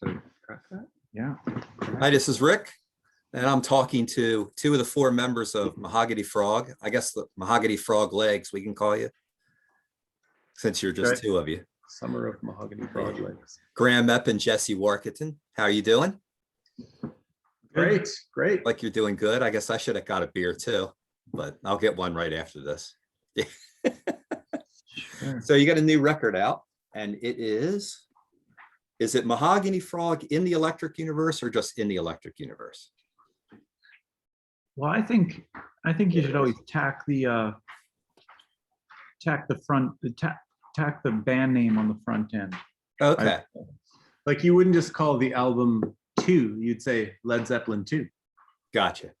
So crack that. Yeah. Hi, this is Rick, and I'm talking to two of the four members of Mahogany Frog. I guess the Mahogany Frog legs, we can call you, since you're just Right. two of you. Summer of Mahogany Frog legs. Graham Epp and Jesse Warkentin. How are you doing? Great, great. Like you're doing good. I guess I should have got a beer too, but I'll get one right after this. Sure. So you got a new record out, and is it Mahogany Frog in the Electric Universe or just in the Electric Universe? Well, I think you should always tack the band name on the front end. Okay. Like you wouldn't just call the album 2, you'd say Led Zeppelin 2. Gotcha.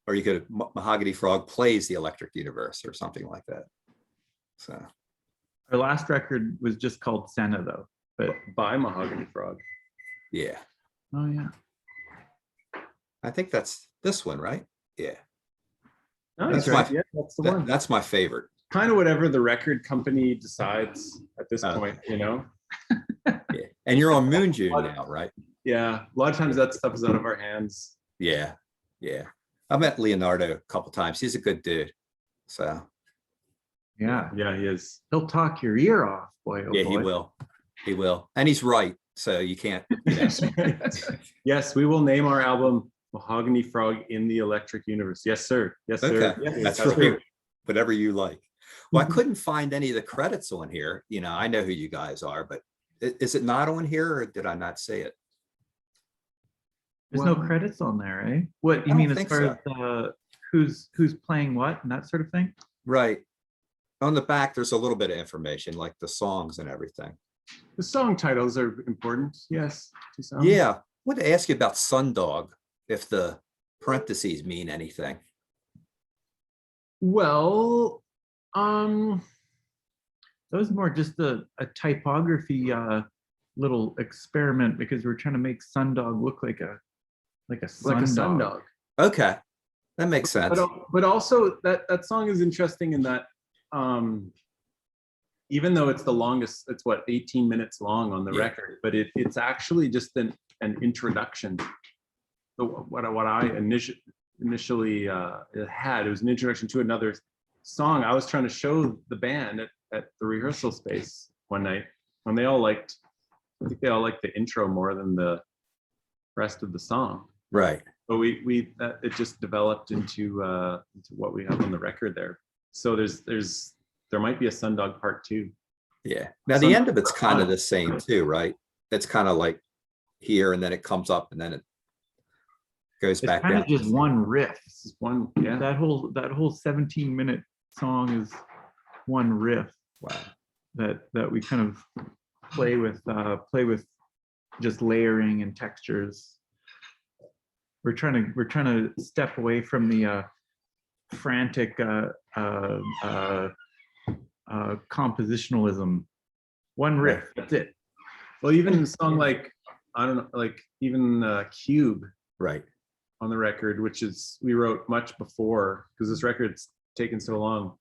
Or you could Mahogany Frog plays the Electric Universe or something like that. So Our last record was just called Senna, though. But by Mahogany Frog. yeah, Oh yeah. I think that's this one, right? Yeah, No, That's that's right. my- Yeah, that's the one. that's my favorite. Kind of whatever the record company decides at this Okay. point, you know? Yeah, and you're on Moon June now, right? Yeah, a lot of times that stuff is out of our hands. Yeah, yeah. I met Leonardo a couple times. He's a good dude. So Yeah. Yeah, he is. He'll talk your ear off, boy. Oh yeah, boy. he will. He will, and he's right. So you can't. You know. Yes, we will name our album Mahogany Frog in the Electric Universe. Yes, sir. Yes, sir. Okay, Yes, that's true. right. Whatever you like. Well, I couldn't find any of the credits on here. You know, I know who you guys are, but is it not on here, or did I not say it? There's no Well, credits on there, eh? What you I mean don't as think far so. as who's playing what and that sort of thing? Right. On the back, there's a little bit of information, like the songs and everything. The song titles are important. Yes. to some. Yeah, I want to ask you about Sundog, if the parentheses mean anything. Well, That was more just a typography little experiment because we're trying to make Sundog look like a like a sundog. sundog. Okay, that makes sense. But also that song is interesting in that even though it's the longest, it's what 18 minutes long on the Yeah. record, but it's actually just an introduction. So what I initially had, it was an introduction to another song. I was trying to show the band at the rehearsal space one night, and I think they all liked the intro more than the rest of the song. Right. But it just developed into what we have on the record there. So there might be a Sundog part 2. Yeah. Now the end of it's kind of the same too, right? It's kind of like here, and then it comes up, and then it goes It's back kind down. of just one riff. This is one, yeah. That whole 17-minute song is one riff Wow. that we kind of play with just layering and textures. We're trying to step away from the frantic compositionalism. One riff, that's it. Well, even a song like, I don't know, like even Cube Right. on the record, which is we wrote much before because this record's taken so long.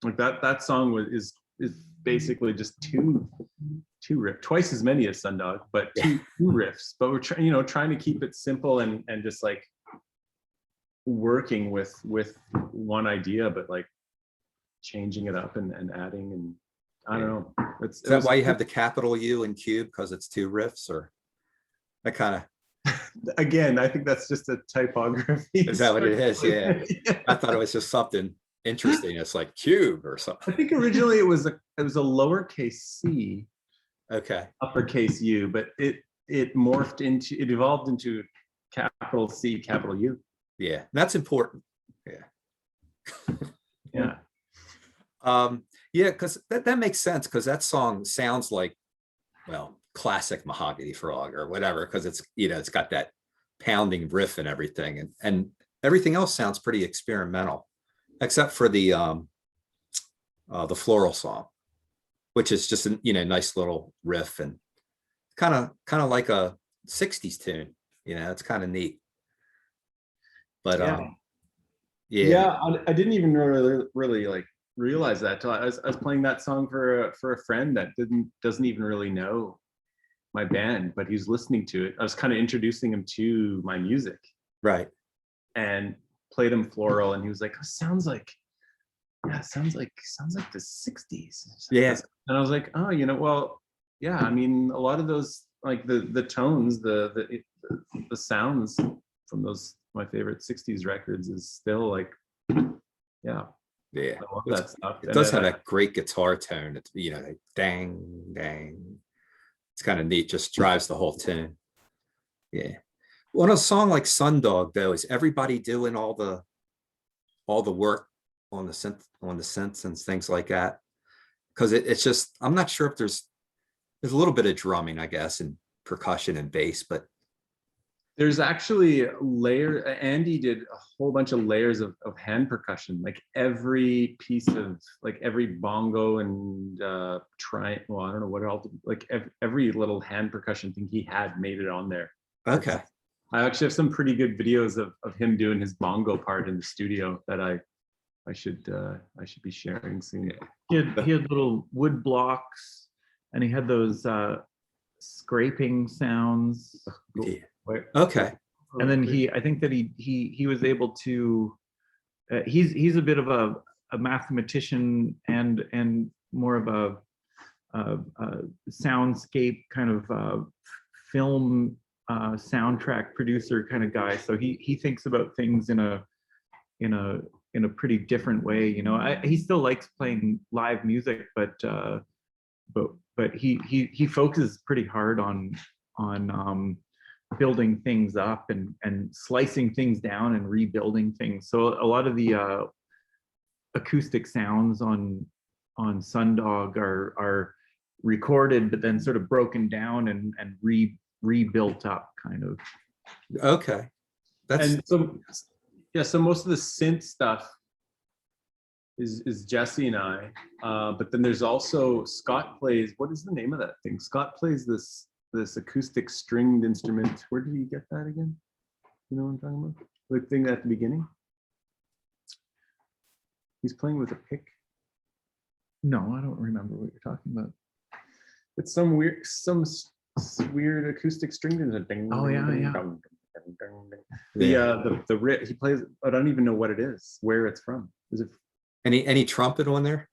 Like that song is basically just two riffs, twice as many as Sundog, but two riffs. But we're trying to keep it simple and just like working with one idea, but like changing it up and adding, and I don't know. Is that why you have the capital U in Cube, because it's two riffs, or that kind of? Again, I think that's just a typography. Is that what it is? Yeah. I thought it was just something interesting. It's like Cube or I something. think originally it was a lowercase c, Okay. uppercase U, but it evolved into capital C, capital U. Yeah, that's important. Yeah. Yeah. Yeah, because that makes sense, because that song sounds like, well, classic Mahogany Frog or whatever, because it's got that pounding riff and everything, and everything else sounds pretty experimental, except for the floral song, which is just a nice little riff and kind of like a 60s tune. It's kind of neat. But yeah, I didn't even really like realize that till I was playing that song for a friend that doesn't even really know my band, but he was listening to it. I was kind of introducing him to my music Right. and played him Floral, and he was like, oh, sounds like the 60s. Yeah. And I was like, oh, well, yeah, I mean, a lot of those, like the tones, the sounds from those my favorite 60s records is still like, yeah, Yeah. I love that stuff. It does have that great guitar tone. It's, like dang, dang. It's kind of neat, just drives the whole tune. Yeah. Well, a song like Sundog, though, is everybody doing all the work on the synths and things like that? Because it's just, I'm not sure if there's a little bit of drumming, I guess, and percussion and bass, but there's actually Andy did a whole bunch of layers of hand percussion, like every piece of, like every bongo and I don't know what else, like every little hand percussion thing he had made it on there. okay. I actually have some pretty good videos of him doing his bongo part in the studio that I should be sharing soon. He had little wood blocks, and he had those scraping sounds. Yeah. Okay. And then I think that he was able to. He's a bit of a mathematician and more of a soundscape kind of film soundtrack producer kind of guy. So he thinks about things in a pretty different way. He still likes playing live music, but he focuses pretty hard on building things up and slicing things down and rebuilding things. So a lot of the acoustic sounds on Sundog are recorded, but then sort of broken down and rebuilt up, kind of. Okay. So most of the synth stuff is Jesse and I, but then there's also Scott plays. What is the name of that thing? Scott plays this acoustic stringed instrument. Where did he get that again? You know what I'm talking about? The thing at the beginning. He's playing with a pick. No, I don't remember what you're talking about. It's some weird acoustic stringed instrument. Oh yeah. The riff he plays. I don't even know what it is. Where it's from? Is it any trumpet on there?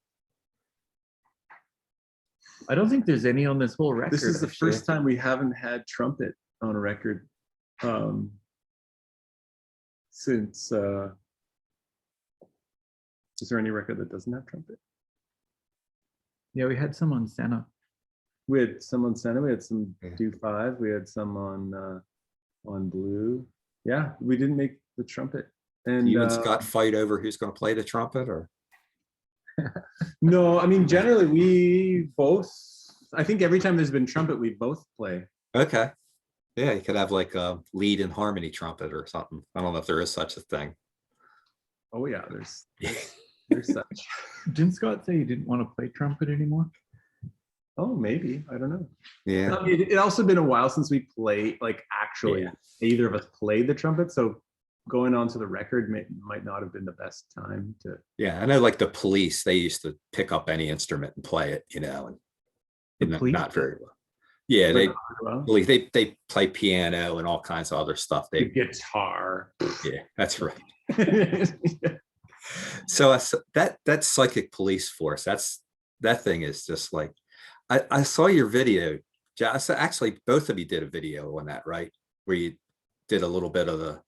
I don't think there's any on this whole record. This is the first time we haven't had trumpet on a record since. Is there any record that doesn't have trumpet? Yeah, we had some on Senna. We had some on Senna. We had some Yeah. Do 5. We had some on Blue. Yeah, we didn't make the trumpet. And You and Scott fight over who's going to play the trumpet, or? No, I mean, generally we both. I think every time there's been trumpet, we both play. Okay. Yeah, you could have like a lead and harmony trumpet or something. I don't know if there is such a thing. Oh yeah, there's such. Didn't Scott say he didn't want to play trumpet anymore? Oh, maybe. I don't know. Yeah. It also been a while since we played, like actually either of us played the trumpet. So going on to the record might not have been the best time to. Yeah, I know like the Police, they used to pick up any instrument and play it, and not very well. Yeah, they play piano and all kinds of other stuff. The guitar. Yeah, that's right. So that Psychic Police Force, that thing is just like, I saw your video. Actually, both of you did a video on that, right? Where you did a little bit of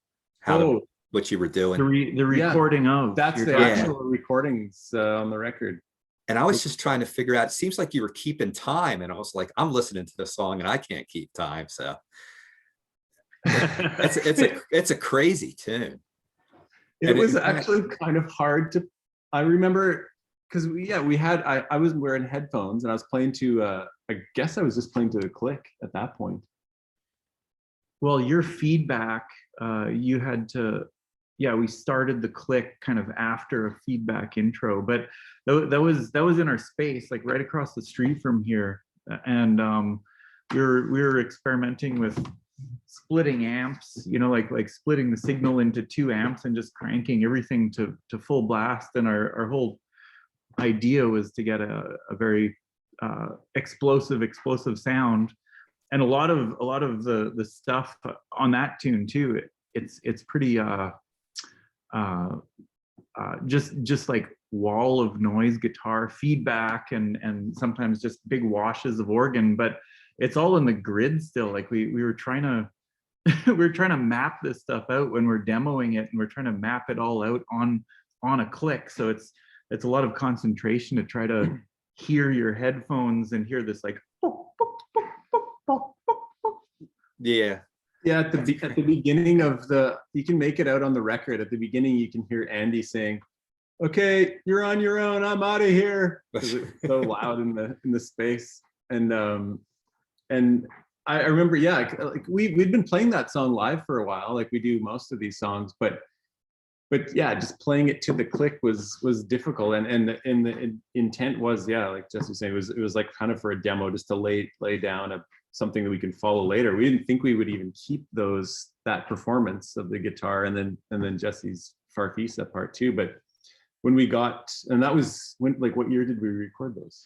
what you were doing. The recording of. That's the actual recordings on the record. And I was just trying to figure out, it seems like you were keeping time. And I was like, I'm listening to this song and I can't keep time. So it's a crazy tune. It was actually kind of hard to, I remember, because I was wearing headphones and I was playing to, I guess I was just playing to the click at that point. Well, your feedback, you had to, we started the click kind of after a feedback intro, but that was in our space, like right across the street from here. And we were experimenting with splitting amps, like splitting the signal into 2 amps and just cranking everything to full blast. And our whole idea was to get a very explosive sound. a lot of the stuff on that tune too, it's pretty just like wall of noise guitar feedback, and sometimes just big washes of organ, but it's all in the grid still. Like we were trying to we were trying to map this stuff out when we're demoing it, and we're trying to map it all out on a click. So it's a lot of concentration to try to hear your headphones and hear this like Yeah. Yeah, at the beginning of you can make it out on the record. At the beginning, you can hear Andy saying, "Okay, you're on your own. I'm out of here." Because it's so loud in the space. And I remember, yeah, like we'd been playing that song live for a while, like we do most of these songs, but yeah, just playing it to the click was difficult. And the intent was, yeah, like Jesse was saying, it was like kind of for a demo, just to lay down something that we can follow later. We didn't think we would even keep that performance of the guitar and then Jesse's Farfisa part too. But when we got, and that was when, like, what year did we record those?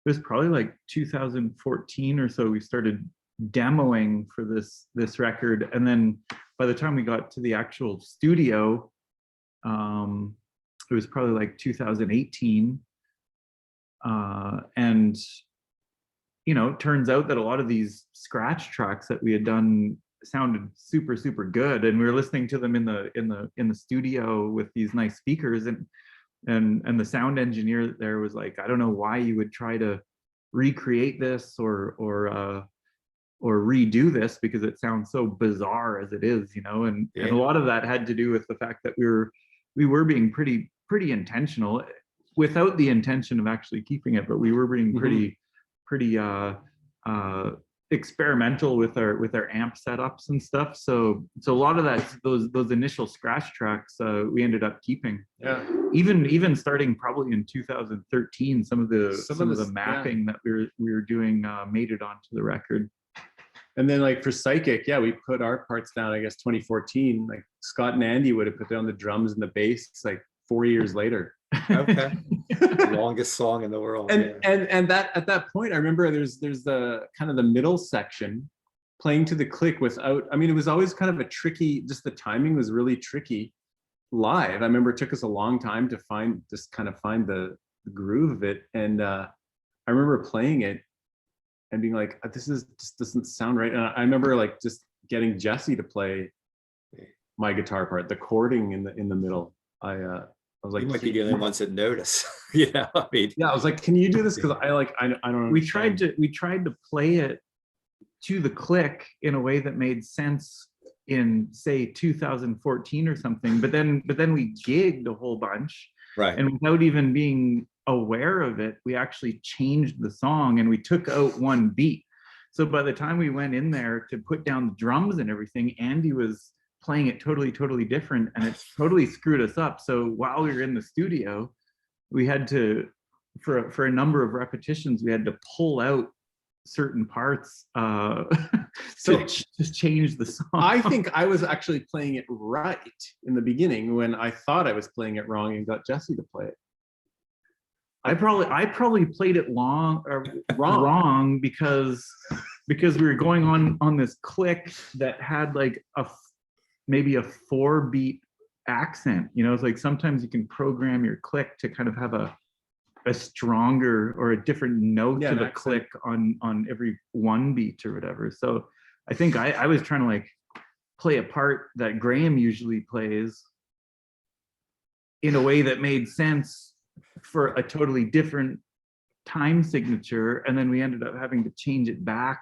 It was probably like 2014 or so. We started demoing for this record, and then by the time we got to the actual studio, it was probably like 2018. And it turns out that a lot of these scratch tracks that we had done sounded super, super good, and we were listening to them in the studio with these nice speakers, and the sound engineer there was like, I don't know why you would try to recreate this or redo this, because it sounds so bizarre as it is, and a lot of that had to do with the fact that we were being pretty intentional, without the intention of actually keeping it, but we were being pretty experimental with our amp setups and stuff. So a lot of that, those initial scratch tracks, we ended up keeping. Yeah. Even starting probably in 2013, some of the mapping that we were doing made it onto the record. And then, like, for Psychic, yeah, we put our parts down, I guess 2014. Like Scott and Andy would have put down the drums and the bass like 4 years later. Okay. Longest song in the world. And that, at that point, I remember there's the kind of the middle section playing to the click without, I mean, it was always kind of a tricky, just the timing was really tricky live. I remember it took us a long time to find the groove of it. And I remember playing it and being like, this just doesn't sound right. And I remember like just getting Jesse to play my guitar part, the chording in the middle. I was like, you might be the only ones that notice. I mean, yeah, I was like, can you do this? Because I don't. We tried to play it to the click in a way that made sense in, say, 2014 or something. But then we gigged a whole bunch, right? And without even being aware of it, we actually changed the song and we took out one beat. So by the time we went in there to put down the drums and everything, Andy was playing it totally different, and it totally screwed us up. So while we were in the studio, we had to, for a number of repetitions, we had to pull out certain parts to just change the song. I think I was actually playing it right in the beginning when I thought I was playing it wrong and got Jesse to play it. I probably played it wrong because we were going on this click that had like maybe a 4-beat accent. It's like sometimes you can program your click to kind of have a stronger or a different note to the click on every 1 beat or whatever. So I think I was trying to like play a part that Graham usually plays in a way that made sense for a totally different time signature, and then we ended up having to change it back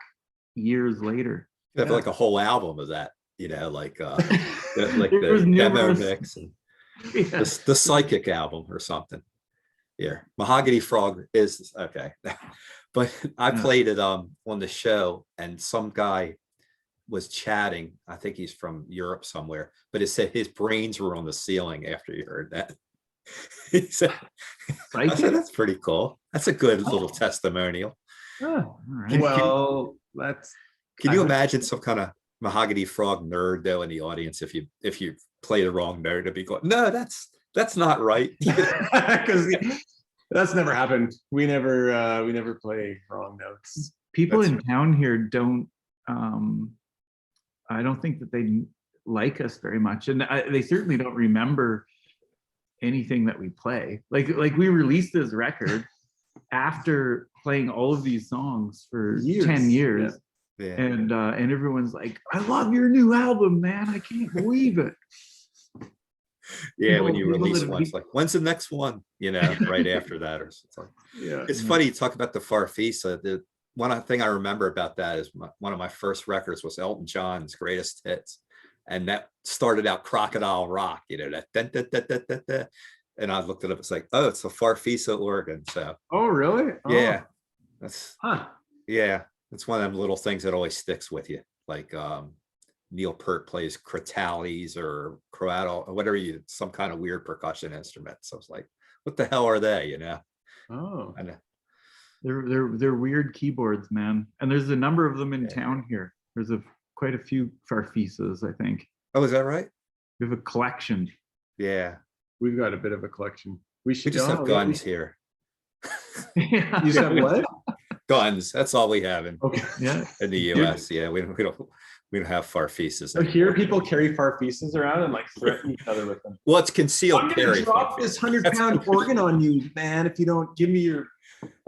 years later. You have like a whole album of that, like the demo mix and the Psychic album or something. Yeah, Mahogany Frog is okay. But I played it on the show, and some guy was chatting. I think he's from Europe somewhere, but it said his brains were on the ceiling after he heard that. He said, I said, that's pretty cool. That's a good little testimonial. Oh, all right. Can you imagine some kind of Mahogany Frog nerd though in the audience if you play the wrong note to be going, no, that's not right. Because that's never happened. We never play wrong notes. people That's- in town here don't, I don't think that they like us very much, and they certainly don't remember anything that we play. Like we released this record after playing all of these songs for Years, 10 years. Yeah. And everyone's like, I love your new album, man. I can't believe it. Yeah, when you people release that- one, it's like, when's the next one? You know, right after that or something. Yeah. It's funny you talk about the Farfisa. The one thing I remember about that is one of my first records was Elton John's Greatest Hits, and that started out Crocodile Rock. You know, that dun, dun, dun, dun, dun, dun. And I looked it up. It's like, oh, it's a Farfisa organ. So Oh, really? Oh. yeah, that's Huh. yeah, it's one of them little things that always sticks with you. Like Neil Peart plays crotales or croatal or whatever some kind of weird percussion instrument. So it's like, what the hell are they? You know? Oh. And They're weird keyboards, man. And there's a number of them in Yeah. town here. There's quite a few Farfisas, I think. oh, is that right? We have a collection. Yeah, We've got a bit of a collection. We we should just have guns here. Yeah. You just have what? Guns. That's all we have in Okay. Yeah. the U.S. Yeah, we don't have Farfisas. So here people carry Farfisas around and like threaten each other with them. Well, it's concealed I'm gonna carry. drop this 100-pound organ on you, man, if you don't give me your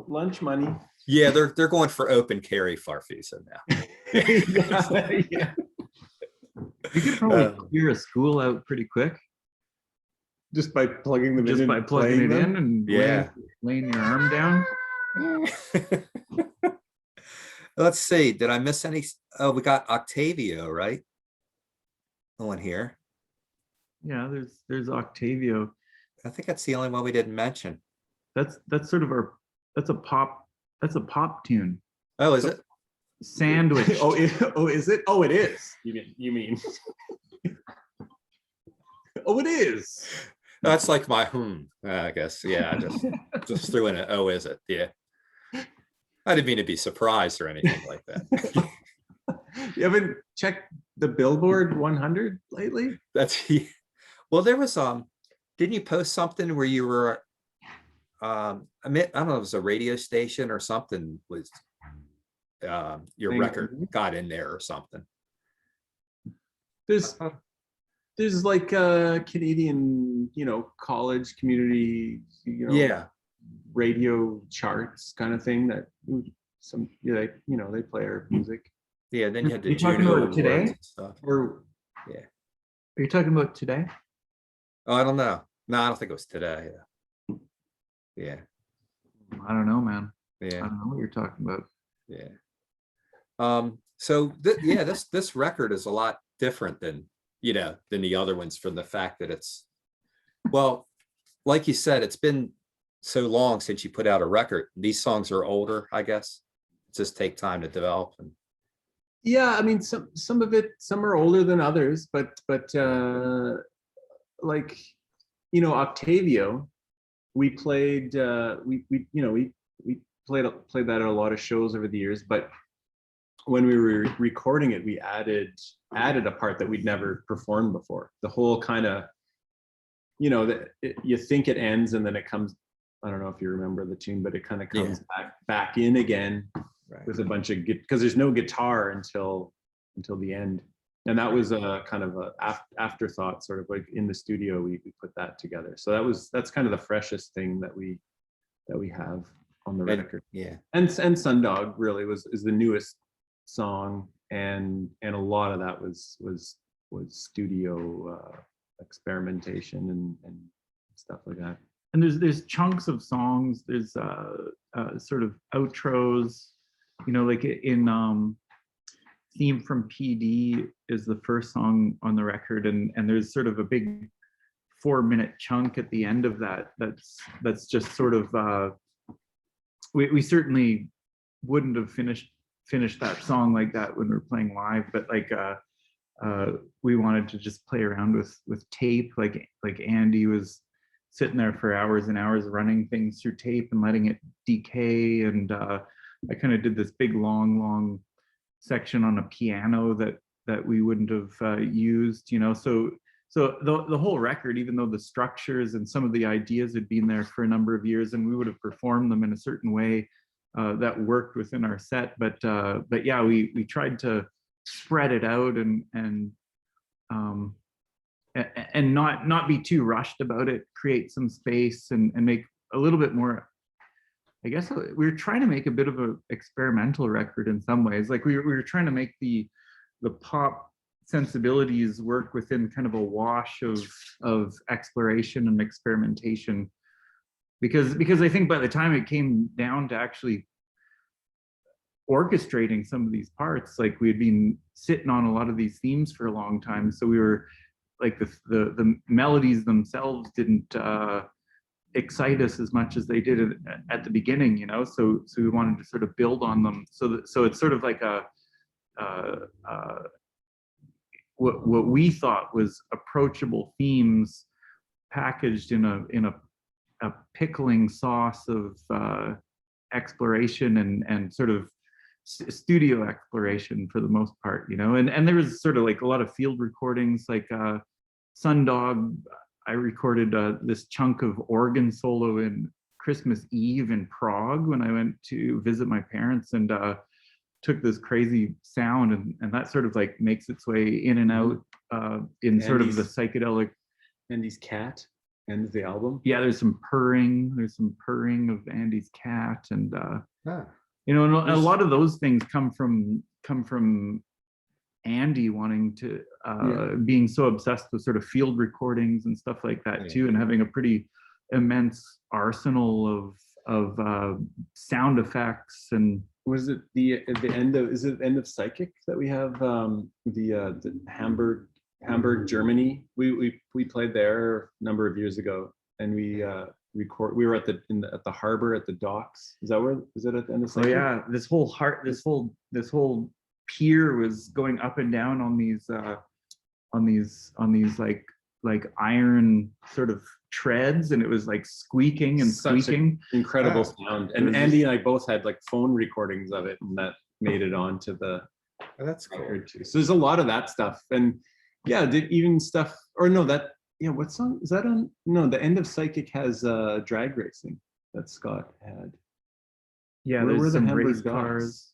lunch money. Yeah, they're going for open carry Farfisa now. Yeah. You could probably clear a school out pretty quick Just by plugging them just in by and plugging playing it them. in and Yeah. laying your arm down. Let's see. Did I miss any? Oh, we got Octavio, right? On here. Yeah, there's Octavio. I think that's the only one we didn't mention. That's sort of that's a pop tune. Oh, is it? Sandwich. Oh, is it? Oh, it is. You mean? Oh, it is. That's like my I guess. Yeah, I just threw in an oh, is it? Yeah. I didn't mean to be surprised or anything like that. You haven't checked the Billboard 100 lately? That's well, there was didn't you post something where you were I don't know, it was a radio station or something was your Thing. record got in there or something. There's like a Canadian, college community, Yeah. radio charts kind of thing that they play our music. Yeah, then you had the You talking Juno about today? Awards and stuff. Or Are you talking about today? Oh, I don't know. No, I don't think it was today. Yeah. I don't know, man. I Yeah. don't know what you're talking about. Yeah. So this record is a lot different than the other ones from the fact that it's, well, like you said, it's been so long since you put out a record. These songs are older, I guess. Just take time to develop. And yeah, I mean, some are older than others, but like, Octavio, we played we played that at a lot of shows over the years, but when we were recording it, we added a part that we'd never performed before. The whole kind of, you think it ends and then it comes, I don't know if you remember the tune, but it kind of comes back in again with a bunch of, because there's no guitar until the end. And that was a kind of a afterthought, sort of like in the studio, we put that together. So that's kind of the freshest thing that we have on the record. Yeah. And Sundog really is the newest song, and a lot of that was studio experimentation and stuff like that. And there's chunks of songs. There's sort of outros, like in Theme from PD is the first song on the record, and there's sort of a big 4-minute chunk at the end of that's just sort of we certainly wouldn't have finished that song like that when we were playing live, but like we wanted to just play around with tape, like Andy was sitting there for hours and hours running things through tape and letting it decay, and I kind of did this big long section on a piano that we wouldn't have used, so the whole record, even though the structures and some of the ideas had been there for a number of years and we would have performed them in a certain way, that worked within our set. But yeah, we tried to spread it out um, and not be too rushed about it, create some space and make a little bit more. I guess we were trying to make a bit of an experimental record in some ways. Like we were trying to make the pop sensibilities work within kind of a wash of exploration and experimentation. Because I think by the time it came down to actually orchestrating some of these parts, like we had been sitting on a lot of these themes for a long time, so we were like the melodies themselves didn't excite us as much as they did at the beginning, you know. So we wanted to sort of build on them. So it's sort of like what we thought was approachable themes packaged in a pickling sauce of exploration and sort of studio exploration for the most part, you know. And there was sort of like a lot of field recordings, like Sundog. I recorded this chunk of organ solo in Christmas Eve in Prague when I went to visit my parents, and took this crazy sound, and that sort of like makes its way in and out in sort of the psychedelic. Andy's cat, end of the album. Yeah, there's some purring of Andy's cat, and you know, and a lot of those things come from Andy wanting to being so obsessed with sort of field recordings and stuff like that too, and having a pretty immense arsenal of sound effects. And was it the end of, is it the end of Psychic that we have the Hamburg, Germany? We played there a number of years ago, and we were at the harbor at the docks. Is it at the end of Psychic? Oh yeah, this whole pier was going up and down on these like iron sort of treads, and it was like squeaking and squeaking. Incredible sound. And Andy and I both had like phone recordings of it, and that made it onto the that's cool too. So there's a lot of that stuff. And yeah, even stuff, or no, that, yeah, what song is that on? No, the end of Psychic has drag racing that Scott had. Yeah, Where there's were the some Hamburg race docks? cars.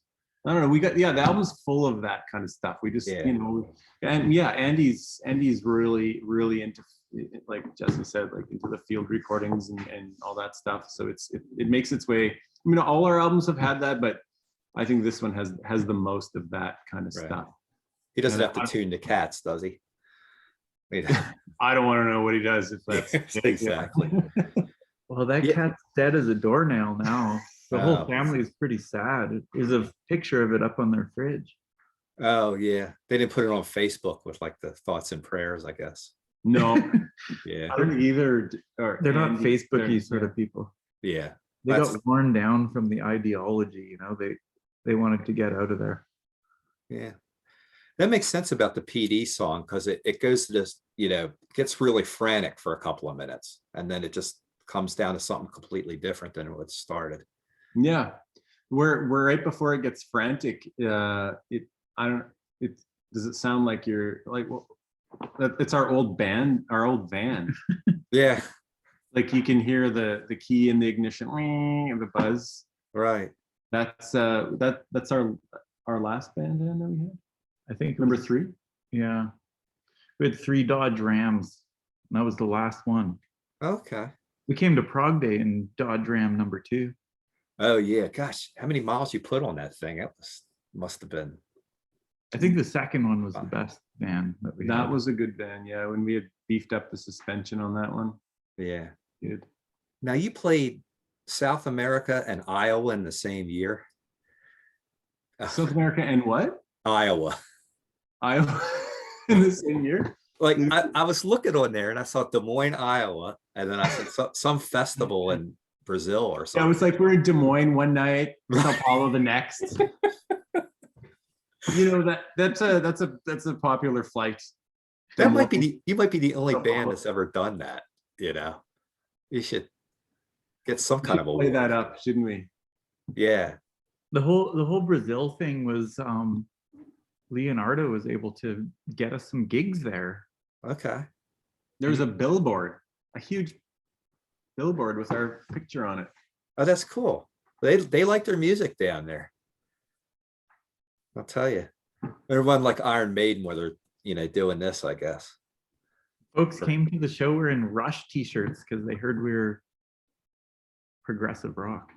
I don't know. We got, yeah, the album's full of that kind of stuff. We just, you know, and yeah, Andy's really into, like Jesse said, like into the field recordings and all that stuff. So it makes its way. I mean, all our albums have had that, but I think this one has the most of that kind of stuff. He doesn't have to tune the cats, does he? I don't want to know what he does if that's exactly. Well, that cat's dead as a doornail now. The whole family is pretty sad. There's a picture of it up on their fridge. Oh yeah, they didn't put it on Facebook with like the thoughts and prayers, I guess. No. Yeah, I don't either. They're not Facebooky sort of people. Yeah, they got worn down from the ideology. You know, they wanted to get out of there. Yeah, that makes sense about the PD song, because it goes to this, you know, gets really frantic for a couple of minutes, and then it just comes down to something completely different than what started. Yeah, we're right before it gets frantic. Does it sound like you're like, well, it's our old van. Yeah, like you can hear the key in the ignition and the buzz. Right. That's our last band that we had. I think number 3. Yeah, we had 3 Dodge Rams, and that was the last one. Okay. We came to Prague Day in Dodge Ram number 2. Oh yeah, gosh, how many miles you put on that thing? That must have been. I think the second one was the best van that we had. That was a good van, yeah. When we had beefed up the suspension on that one. Yeah. Good. Now you played South America and Iowa in the same year. South America and what? Iowa in the same year. Like I was looking on there and I saw Des Moines, Iowa, and then I said some festival in Brazil or something. Yeah, it was like we're in Des Moines one night, Sao Paulo the next. You know, that's a popular flight. That might be you might be the only band that's ever done that. You know, you should get some kind of a play that up, shouldn't we? Yeah. The whole Brazil thing was Leonardo was able to get us some gigs there. Okay. There's a billboard, a huge billboard with our picture on it. Oh, that's cool. They like their music down there. I'll tell you. Everyone like Iron Maiden where they're, doing this, I guess. Folks came to the show wearing Rush t-shirts because they heard we were progressive rock.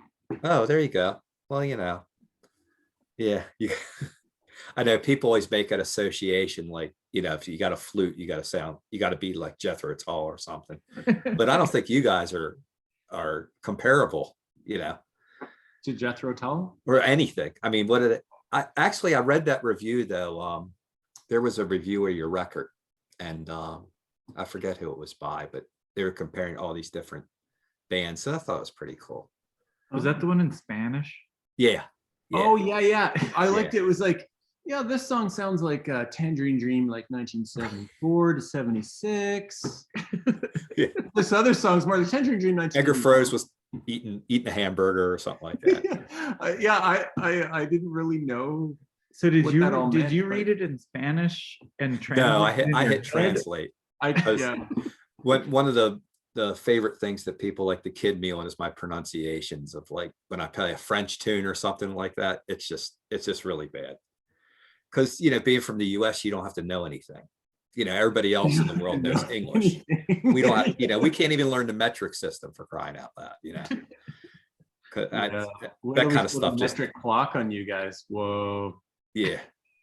Oh, there you go. Well, yeah, I know people always make an association like, if you got a flute, you got to be like Jethro Tull or something. But I don't think you guys are comparable, To Jethro Tull? or anything. I mean, what did it? I read that review though. There was a review of your record, and I forget who it was by, but they were comparing all these different bands. So I thought it was pretty cool. Was that the one in Spanish? Yeah. Oh yeah. I liked it. It was like, yeah, this song sounds like Tangerine Dream, like 1974 to 76. Yeah. This other song's more like Tangerine Dream. Edgar Froese was eating a hamburger or something like that. Yeah, I didn't really know. So did what you that all meant, you but- read it in Spanish and translate? No, it in I your hit head? translate. Yeah. One of the favorite things that people like to kid me on is my pronunciations of like when I play a French tune or something like that. It's just really bad. Because being from the US, you don't have to know anything. Everybody else in the world knows English. We don't have, we can't even learn the metric system for crying out loud, 'Cause Yeah. that kind of stuff just metric clock on you guys. Whoa. yeah.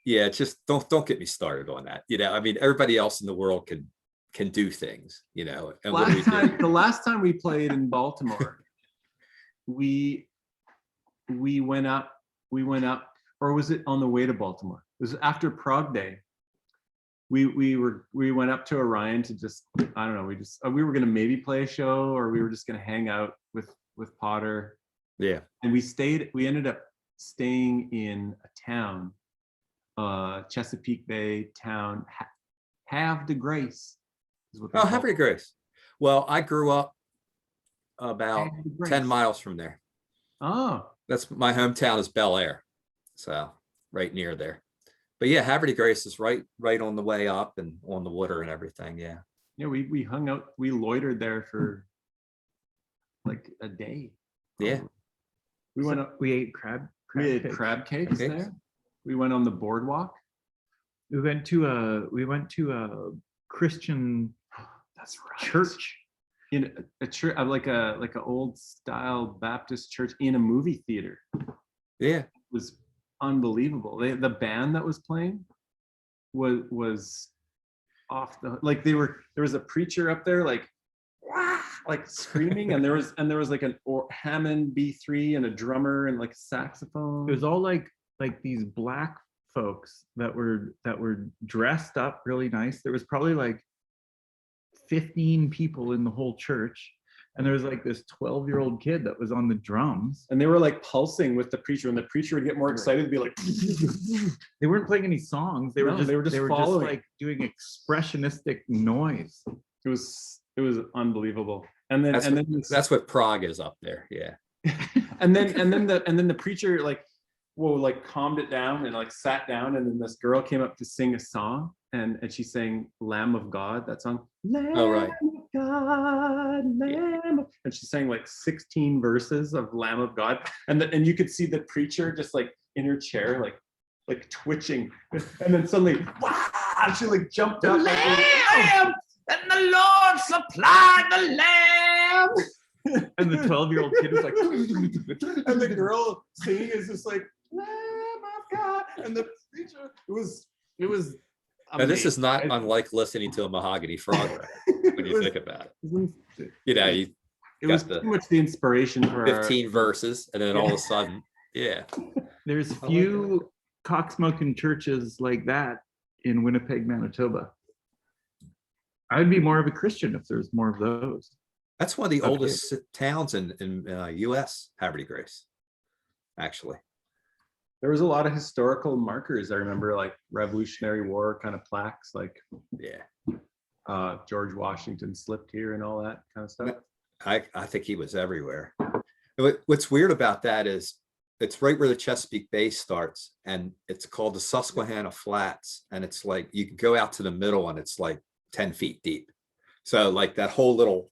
It's just don't get me started on that. I mean, everybody else in the world can do things, and what do we do? The last time we played in Baltimore, we went up, or was it on the way to Baltimore? It was after Prague Day. We went up to Orion to just, I don't know, we were gonna maybe play a show, or we were just gonna hang out with Potter. Yeah. And we ended up staying in a town, Chesapeake Bay town, Havre de Grace is what they Oh, call Happy it. Grace. Well, I grew up about Havre de Grace. 10 miles from there. Oh, That's my hometown is Bel Air. So right near there. But yeah, Havre de Grace is right on the way up and on the water and everything. Yeah. yeah, we hung out, we loitered there for like a day. Yeah. We went up, We ate crab we had cakes. crab cakes Cakes. there. We went on the boardwalk. We went to a Christian That's right. church. In a church, like a old style Baptist church in a movie theater. Yeah. It was unbelievable. The band that was playing was off the, like there was a preacher up there like screaming, and there was like an Hammond B3 and a drummer and like saxophone. It was all like these black folks that were dressed up really nice. There was probably like 15 people in the whole church, and there was like this 12-year-old kid that was on the drums. And they were like pulsing with the preacher, and the preacher would get more excited to be like They weren't playing any songs. They were just following. like doing expressionistic noise. it was unbelievable. And then That's what Prague is up there. Yeah. and then the preacher like calmed it down and like sat down, and then this girl came up to sing a song, and she sang Lamb of God, that song. Oh, right. Lamb of God, Lamb of-" and she sang like 16 verses of Lamb of God, and you could see the preacher just like in her chair like twitching, and then suddenly she like jumped up like, Lamb, and the Lord supplied the lamb. And the 12-year-old kid was like, And the girl singing is just like Lamb of God, and the preacher, it was Now, this is not amazing. unlike listening to a Mahogany Frog record when you think about it. You It was got the pretty much the inspiration for 15 verses, and then all of a sudden, yeah. there's like few cock-smoking churches like that in Winnipeg, Manitoba. I would be more of a Christian if there's more of those. That's one of the Okay. oldest towns in US, Havre de Grace, actually. There was a lot of historical markers. I remember like Revolutionary War kind of plaques, like Yeah. George Washington slipped here and all that kind of stuff. I think he was everywhere. What's weird about that is it's right where the Chesapeake Bay starts, and it's called the Susquehanna Flats, and it's like you can go out to the middle and it's like 10 feet deep. So like that whole little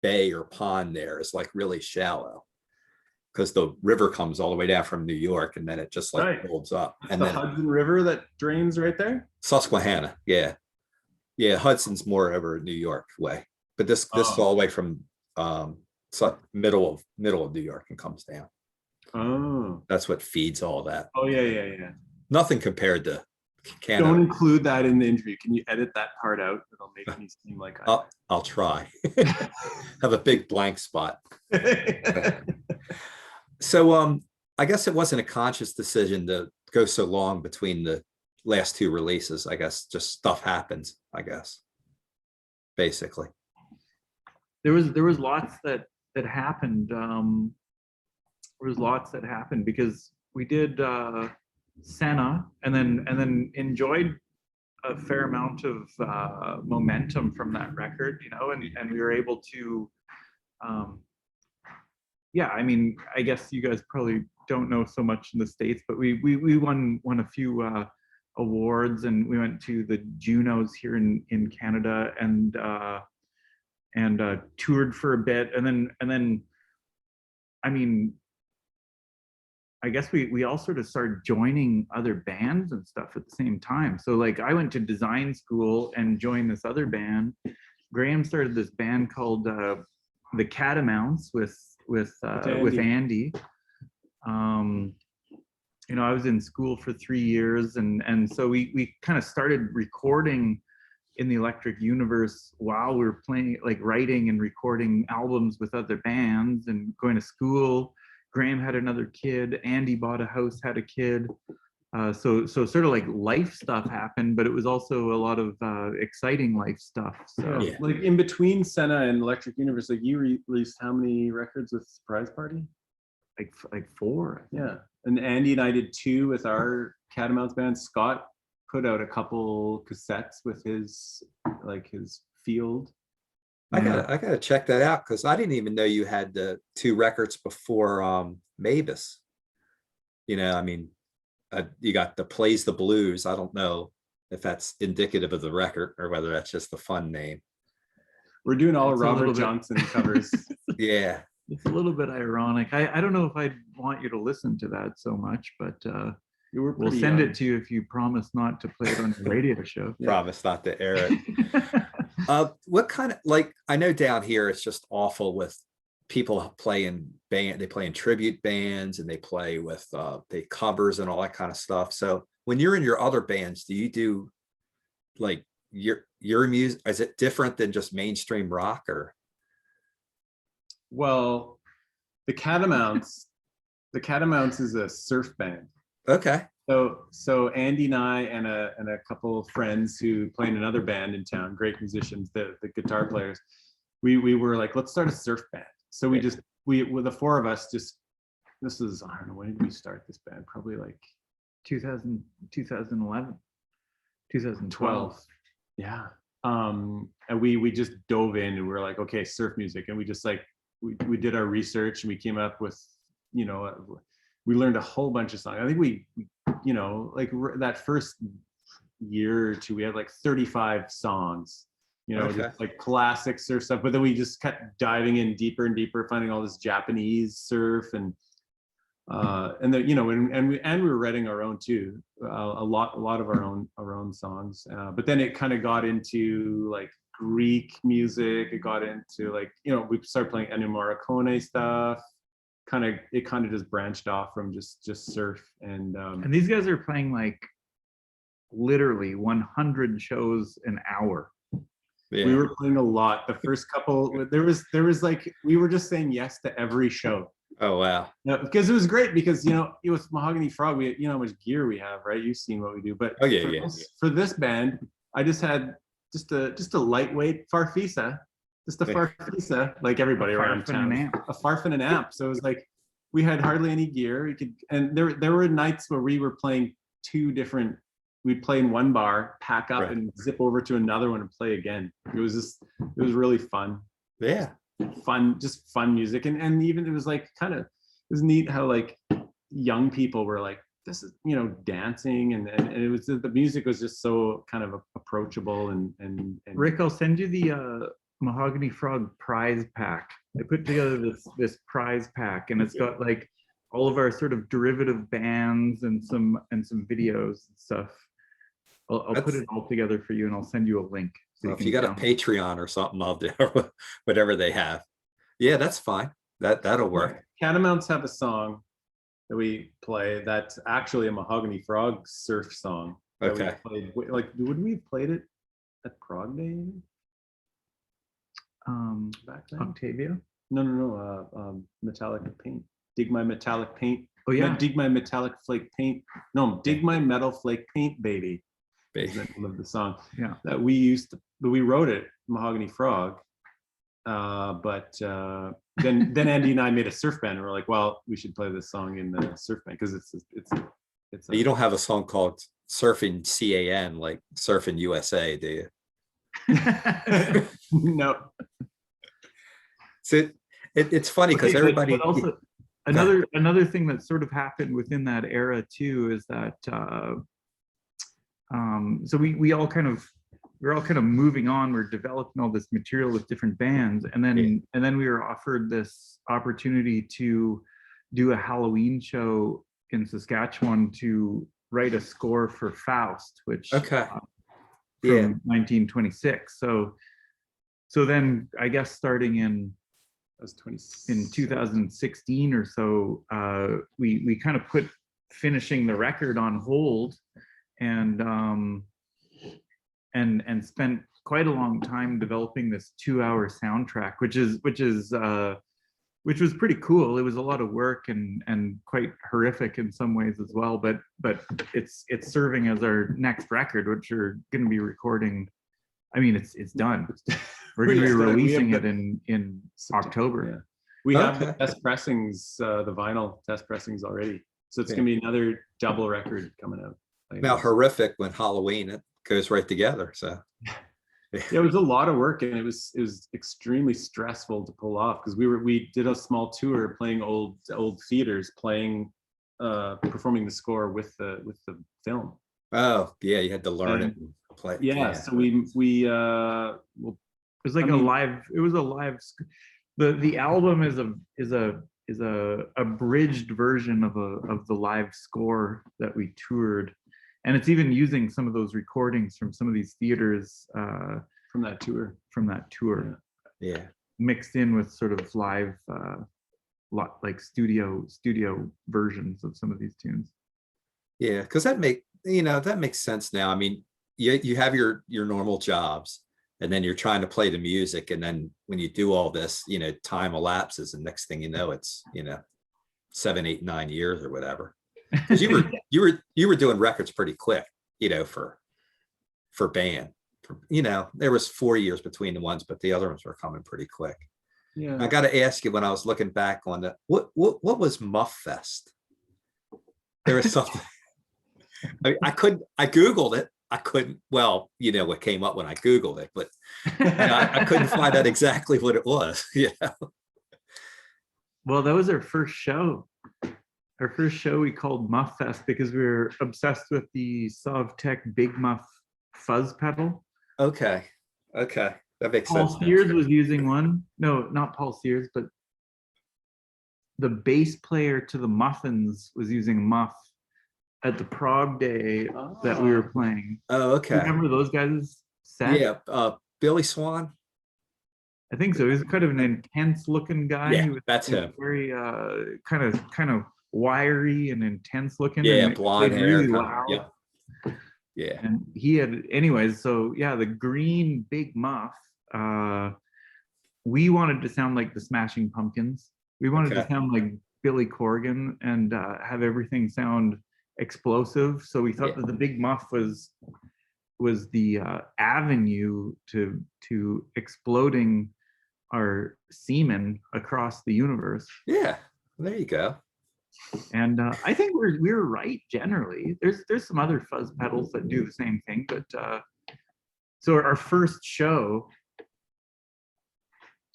bay or pond there is like really shallow, because the river comes all the way down from New York, and then it just like Right. builds up. It's And the then Hudson River that drains right there. Susquehanna, yeah. Yeah, Hudson's more over New York way, but this is Oh. all the way from middle of New York and comes down. Oh. That's what feeds all that. Oh yeah, yeah, yeah. Nothing compared to Don't Canada. include that in the interview. Can you edit that part out? It'll make me seem like I'll try. Have a big blank spot. So I guess it wasn't a conscious decision to go so long between the last two releases. I guess just stuff happens, I guess. Basically. There was lots that happened. There was lots that happened because we did Senna and then enjoyed a fair amount of momentum from that record, you know, and we were able to yeah, I mean, I guess you guys probably don't know so much in the States, but we won a few awards, and we went to the Junos here in Canada and toured for a bit, and then I mean, I guess we all sort of started joining other bands and stuff at the same time. So like I went to design school and joined this other band. Graham started this band called the Catamounts with Andy. You know, I was in school for 3 years, and so we kind of started recording in the Electric Universe while we were playing, like writing and recording albums with other bands and going to school. Graham had another kid. Andy bought a house, had a kid. So sort of like life stuff happened, but it was also a lot of exciting life stuff. So Yeah. like in between Senna and Electric Universe, like you released how many records with Surprise Party? like 4. Yeah, and Andy and I did 2 with our Catamounts band. Scott put out a couple cassettes with his field. I gotta check that out because I didn't even know you had the 2 records before Mavis. You know, I mean, you got the Plays the Blues. I don't know if that's indicative of the record or whether that's just the fun name. We're doing all It's a Robert little bit- Johnson covers. Yeah. It's a little bit ironic. I don't know if I'd want you to listen to that so much, but we'll send it to you if you promise not to play it on the radio show. Yeah. Promise not to air it. What kind of, like, I know down here it's just awful with people playing they play in tribute bands and they play with they covers and all that kind of stuff. So when you're in your other bands, do you do like your music? Is it different than just mainstream rock or? Well, the Catamounts is a surf band. Okay. So Andy and I and a couple of friends who play in another band in town, great musicians, the guitar players, we were like, let's start a surf band. So we with the 4 of us, just, this is, I don't know, when did we start this band? Probably like 2011, 2012. Yeah. And we just dove in and we were like, okay, surf music. And we just like, we did our research and we came up with, you know, we learned a whole bunch of songs. I think we you know, like that first year or 2, we had like 35 songs, you know, Okay. just like classic surf stuff. But then we just kept diving in deeper and deeper, finding all this Japanese surf and the, you know, and we were writing our own too, a lot of our own songs. But then it kind of got into like Greek music. It got into like, you know, we started playing Ennio Morricone stuff. It kind of just branched off from just surf and these guys are playing like literally 100 shows an hour. Yeah. We were playing a lot. The first couple, there was like, we were just saying yes to every show. Oh wow. Yeah, because it was great because, you know, with Mahogany Frog, we, you know how much gear we have, right? You've seen what we do. But Oh yeah, for this band, I just had just a lightweight Farfisa. Just a Farfisa, like everybody around town. A Farf and an amp. So it was like we had hardly any gear. We could, and there were nights where we were playing 2 different. We'd play in one bar, pack up, Right. and zip over to another one and play again. It was really fun. Yeah. Just fun music, and even it was like it was neat how like young people were like, this is, you know, dancing and it was, the music was just so kind of approachable and Rick, I'll send you the Mahogany Frog prize pack. I put together this prize pack, and it's got like all of our sort of derivative bands and some videos and stuff. I'll put That's- it all together for you, and I'll send you a link. So If you got a download. Patreon or something, I'll do whatever they have. Yeah, that's fine. That'll work. Catamounts have a song that we play that's actually a Mahogany Frog surf song. That Okay. we played. Like, would we have played it at Prog Day back then? Octavia. No. Metallic paint. Dig my metallic paint. Oh yeah. Dig my metallic flake paint. No, dig my metal flake paint, baby. Is the name of the song. Yeah. That we wrote it, Mahogany Frog. But then Andy and I made a surf band, and we're like, well, we should play this song in the surf band because it's You don't have a song called Surfing CAN like Surfing USA, do you? no. So it's funny because Okay, everybody. but also another thing that sort of happened within that era too is that so we're all kind of moving on. We're developing all this material with different bands, and then we were offered this opportunity to do a Halloween show in Saskatchewan to write a score for Faust, which Okay. from 1926. So then I guess starting in That was 20 in 2016 or so, we kind of put finishing the record on hold, and spent quite a long time developing this 2-hour soundtrack, which was pretty cool. It was a lot of work and quite horrific in some ways as well, but it's serving as our next record, which we're going to be recording. I mean, it's done. We're going to be releasing it in October. Yeah. We have the Okay. test pressings, the vinyl test pressings already. So it's going to be another double record coming out. Like, Now horrific when Halloween, it goes right together. So it was a lot of work, and it was extremely stressful to pull off because we did a small tour playing old theaters, performing the score with the film. oh yeah, you had to learn it and play it. Yeah, so well, It was like it was a live. The album is a abridged version of the live score that we toured, and it's even using some of those recordings from some of these theaters from that tour. Yeah. Mixed in with sort of live like studio versions of some of these tunes. Yeah, because that makes sense now. I mean, you have your normal jobs, and then you're trying to play the music, and then when you do all this, time elapses, and next thing you know, it's 7, 8, 9 years or whatever. Because you were doing records pretty quick, for band. There was 4 years between the ones, but the other ones were coming pretty quick. Yeah. I got to ask you, when I was looking back on that, what was Muff Fest? There was something. I Googled it. I couldn't, well, what came up when I Googled it, but I couldn't find out exactly what it was. Well, that was our first show. Our first show we called Muff Fest because we were obsessed with the Sovtech Big Muff fuzz pedal. Okay. That makes Paul sense. Sears was using one. No, not Paul Sears, but the bass player to the Muffins was using Muff at the Prague Day that we were playing. Oh, okay. Remember those guys' set? Yeah. Billy Swan. I think so. He was kind of an intense looking guy. Yeah, He was that's him. Very kind of wiry and intense looking. Yeah, and blonde played hair. really loud. Yep. Yeah. And he had, anyways, so yeah, the green Big Muff, we wanted to sound like the Smashing Pumpkins. We wanted to sound like Billy Corgan and have everything sound explosive. So we thought that the Big Muff was the avenue to exploding our semen across the universe. Yeah. There you go. And I think we were right generally. There's some other fuzz pedals that do the same thing, but so our first show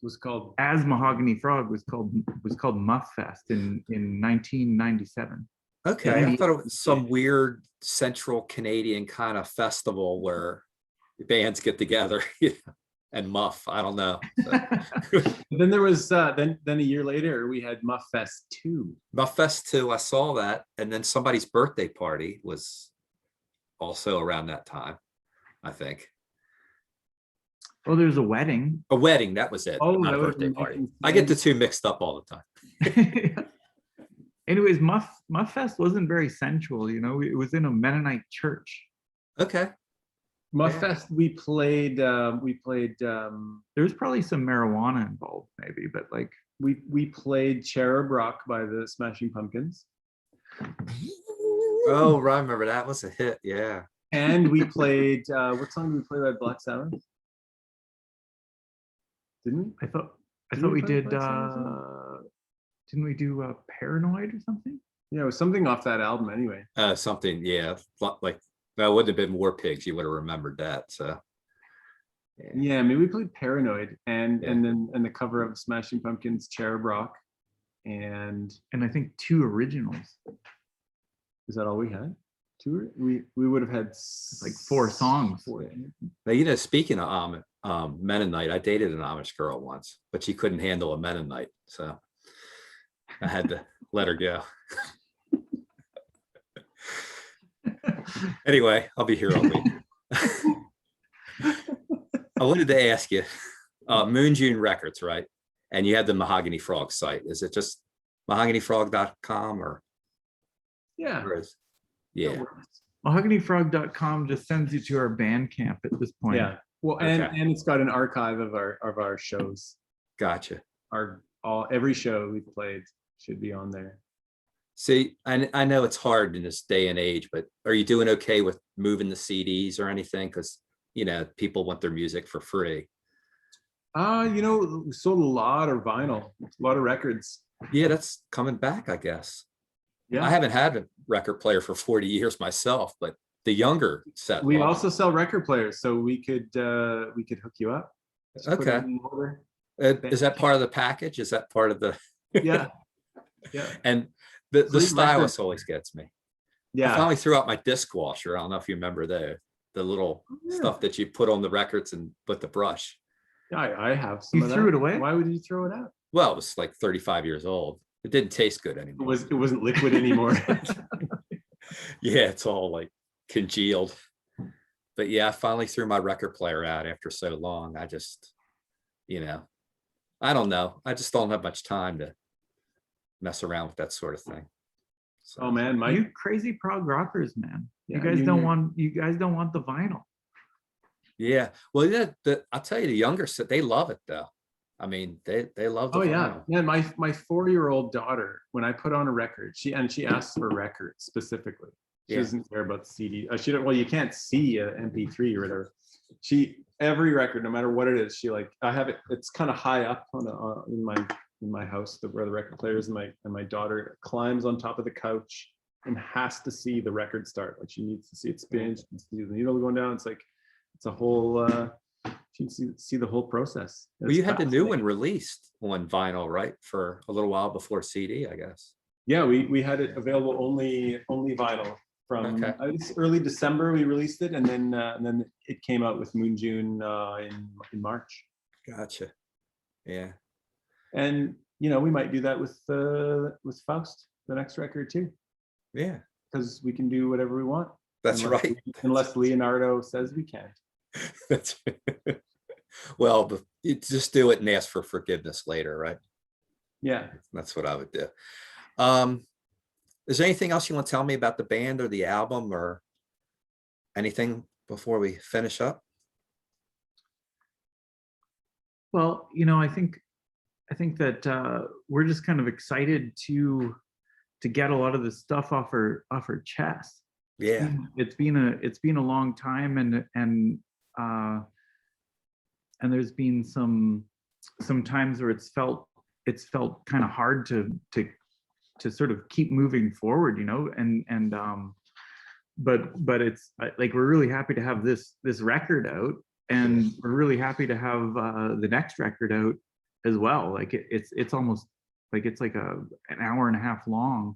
Was called as Mahogany Frog was called Muff Fest in 1997. Okay. I thought it was some weird central Canadian kind of festival where bands get together. and Muff. I don't know. So. Then there was then a year later we had Muff Fest 2. Muff Fest 2, I saw that, and then somebody's birthday party was also around that time, I think. Oh, there's a wedding. A wedding, that was it. Oh, not a that would've birthday been party. I get the two mixed up all the time. Anyways, Muff Fest wasn't very sensual, you know. It was in a Mennonite church. Okay. Muff Yeah. Fest, we played There was probably some marijuana involved, maybe, but like we played Cherub Rock by the Smashing Pumpkins. Oh, right, I remember that was a hit. Yeah. And we played what song did we play by Black Sabbath? Didn't we? I thought Didn't we we play did. Black Sabbath? Didn't we do Paranoid or something? Yeah, it was something off that album anyway. Something, yeah. Like that would have been War Pigs. You would have remembered that. So Yeah, maybe we played Paranoid and Yeah. and the cover of Smashing Pumpkins Cherub Rock. And And I think 2 originals, is that all we had? 2? We would have had like 4 songs. 4. now, speaking of Mennonite, I dated an Amish girl once, but she couldn't handle a Mennonite, so I had to let her go. Anyway, I'll be here all week. I wanted to ask you, Moon June Records, right? And you had the Mahogany Frog site. Is it just mahoganyfrog.com or Yeah. where is? Yeah. MahoganyFrog.com just sends you to our Bandcamp at this point. Yeah. Well, Okay. and it's got an archive of our shows. Gotcha. Every show we've played should be on there. See, I know it's hard in this day and age, but are you doing okay with moving the CDs or anything? Because, people want their music for free. We sold a lot of vinyl, a lot of records. Yeah, that's coming back, I guess. Yeah. I haven't had a record player for 40 years myself, but the younger set. We lot. also sell record players, so we could hook you up. Just put Okay. it in order. Is that part of the package? Is that part of the? Yeah. Yeah. And the Free stylus records. always gets me. I Yeah. finally threw out my disc washer. I don't know if you remember the little Yeah. stuff that you put on the records and with the brush. Yeah, I have some You of that. threw it away? Why would you throw it out? Well, it was like 35 years old. It didn't taste good It anymore. wasn't liquid anymore. Yeah, it's all like congealed. But yeah, I finally threw my record player out after so long. I just, I don't know. I just don't have much time to mess around with that sort of thing. So, Oh man, You crazy prog rockers, man. Yeah, you guys you- don't want the vinyl. yeah. Well, yeah, I'll tell you, the younger set, they love it though. I mean, they love the Oh yeah, vinyl. yeah. My 4-year-old daughter, when I put on a record, she asks for records specifically. She Yeah. doesn't care about the CD. She don't. Well, you can't see a MP3 or whatever. Every record, no matter what it is, I have it. It's kind of high up in my house, where the record player is, and my daughter climbs on top of the couch and has to see the record start. Like she needs to see it spin, she needs to see the needle going down. It's a whole. She can see the whole process. Well, you It's had the new one fascinating. released on vinyl, right? For a little while before CD, I guess. Yeah, we had it available only vinyl from Okay. it's early December. We released it, and then it came out with Moon June in March. Gotcha. Yeah. And we might do that with Faust, the next record too, Yeah. because we can do whatever we want. That's unless- right. Unless Leonardo says we can't. That's well, but you just do it and ask for forgiveness later, right? Yeah. That's what I would do. Is there anything else you want to tell me about the band or the album or anything before we finish up? Well, I think that we're just kind of excited to get a lot of this stuff off our chest. Yeah. It's been a long time, and there's been some times where it's felt kind of hard to sort of keep moving forward, but it's like we're really happy to have this record out, and we're really happy to have the next record out as well. Like it's almost like it's like an hour and a half long,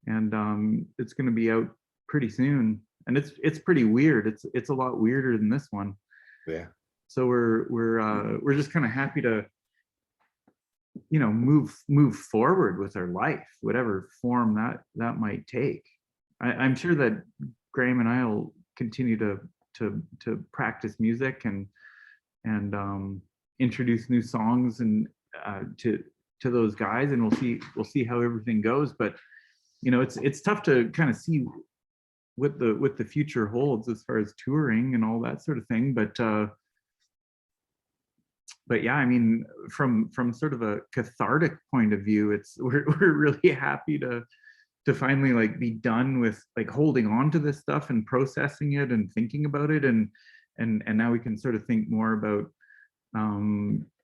and it's going to be out pretty soon, and it's pretty weird. It's a lot weirder than this one. Yeah. So we're just kind of happy to, you know, move forward with our life, whatever form that might take. I'm sure that Graham and I will continue to practice music and introduce new songs and to those guys, and we'll see how everything goes. But you know, it's tough to kind of see what the future holds as far as touring and all that sort of thing. But yeah, I mean, from sort of a cathartic point of view, we're really happy to finally like be done with like holding on to this stuff and processing it and thinking about it, and now we can sort of think more about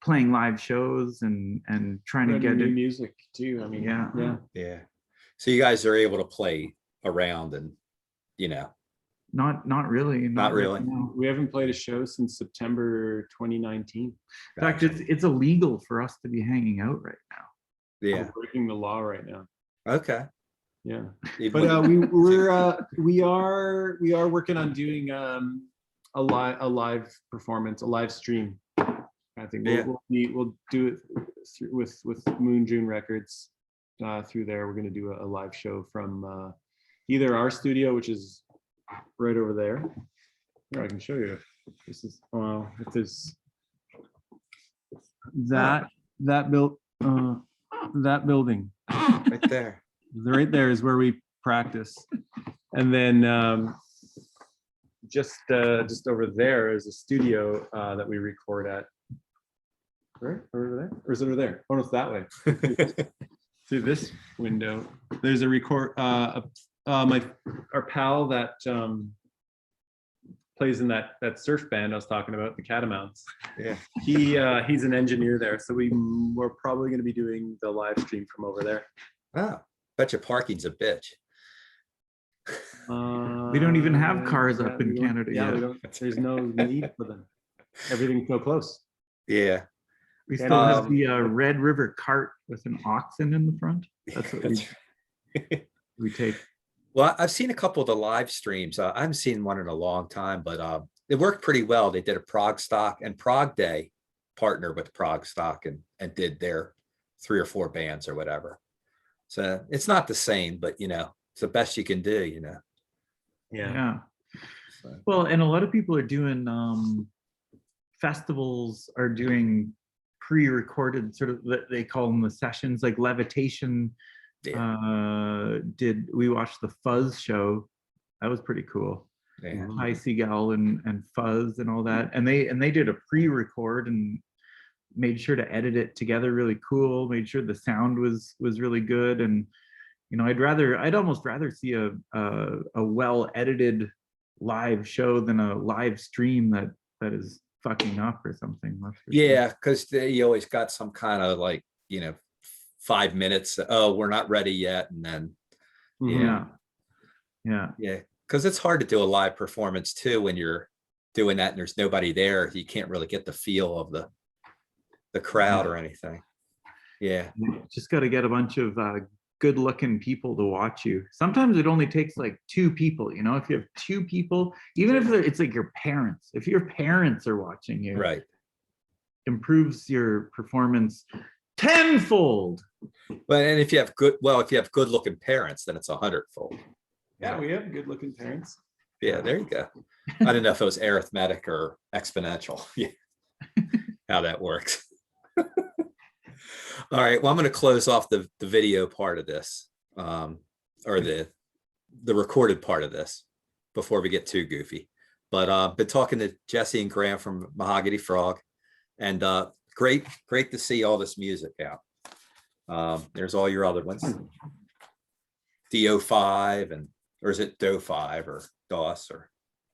playing live shows and trying to get new it. music too. I mean, Yeah. Yeah. So you guys are able to play around and, you know, Not really. Not really. No. we haven't played a show since September 2019. In fact, it's illegal for us to be hanging out right now. yeah. We're breaking the law right now. Okay. Yeah, Even but with- we are working on doing a live performance, a live stream. I think Yeah. we'll do it with Moon June Records through there. We're going to do a live show from either our studio, which is right over there. Here, I can show you. This is if there's that building right there. right there is where we practice, and then just over there is a studio that we record at. Right over there, or is it over there? Oh no, it's that way. Through this window, there's a record. Our pal that plays in that surf band I was talking about, the Catamounts. Yeah. He's an engineer there, so we're probably going to be doing the live stream from over there. Oh, bet your parking's a bitch. We don't even have cars up in we don't- Canada yeah, yet. we don't, there's no need for them. Everything's so close. Yeah. We still have the Red River cart with an oxen in the front. That's what we take. Well, I've seen a couple of the live streams. I haven't seen one in a long time, but it worked pretty well. They did a Prague Stock, and Prague Day partnered with Prague Stock and did their 3 or 4 bands or whatever. So it's not the same, but you know, it's the best you can do, you know. Yeah. So, Well, and a lot of people are doing festivals are doing pre-recorded sort of, they call them the sessions, like Levitation. yeah. We watched the Fuzz show. That was pretty cool. Yeah. High Seagull and Fuzz and all that. And they did a pre-record and made sure to edit it together really cool, made sure the sound was really good. And you know, I'd almost rather see a well-edited live show than a live stream that is fucking up or something. Yeah, because you always got some kind of like, you know, 5 minutes. Oh, we're not ready yet, and then Yeah. yeah, because it's hard to do a live performance too when you're doing that and there's nobody there. You can't really get the feel of the crowd or anything. Yeah. Just got to get a bunch of good looking people to watch you. Sometimes it only takes like 2 people, you know, if you have 2 people, even if it's like your parents, if your parents are watching you, Right. improves your performance tenfold. But and if you have good looking parents, then it's 100-fold. Yeah, we have good looking parents. Yeah, there you go. I don't know if it was arithmetic or exponential. Yeah. How that works. All right. Well, I'm going to close off the video part of this, or the recorded part of this before we get too goofy. But been talking to Jesse and Graham from Mahogany Frog, and great to see all this music out. There's all your other ones. DO5 or is it DO5 or DOS, or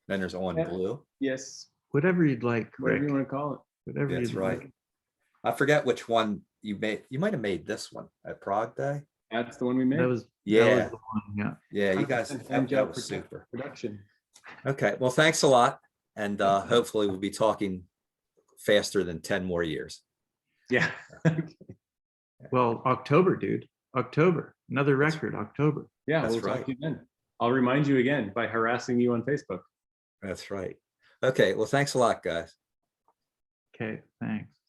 then there's On Blue. Yes, Whatever you'd like, whatever Rick. you want to call it. Whatever That's you'd right. like. I forget which one you made. You might have made this one at Prague Day. That's the one we made. That was Yeah. the one, yeah. Yeah, you guys, 100% that gel was super. production. Okay, well, thanks a lot. And hopefully we'll be talking faster than 10 more years. Yeah. Well, October, dude. October. Another record, October. Yeah, That's we'll talk right. to you then. I'll remind you again by harassing you on Facebook. That's right. Okay, well, thanks a lot, guys. Okay, thanks.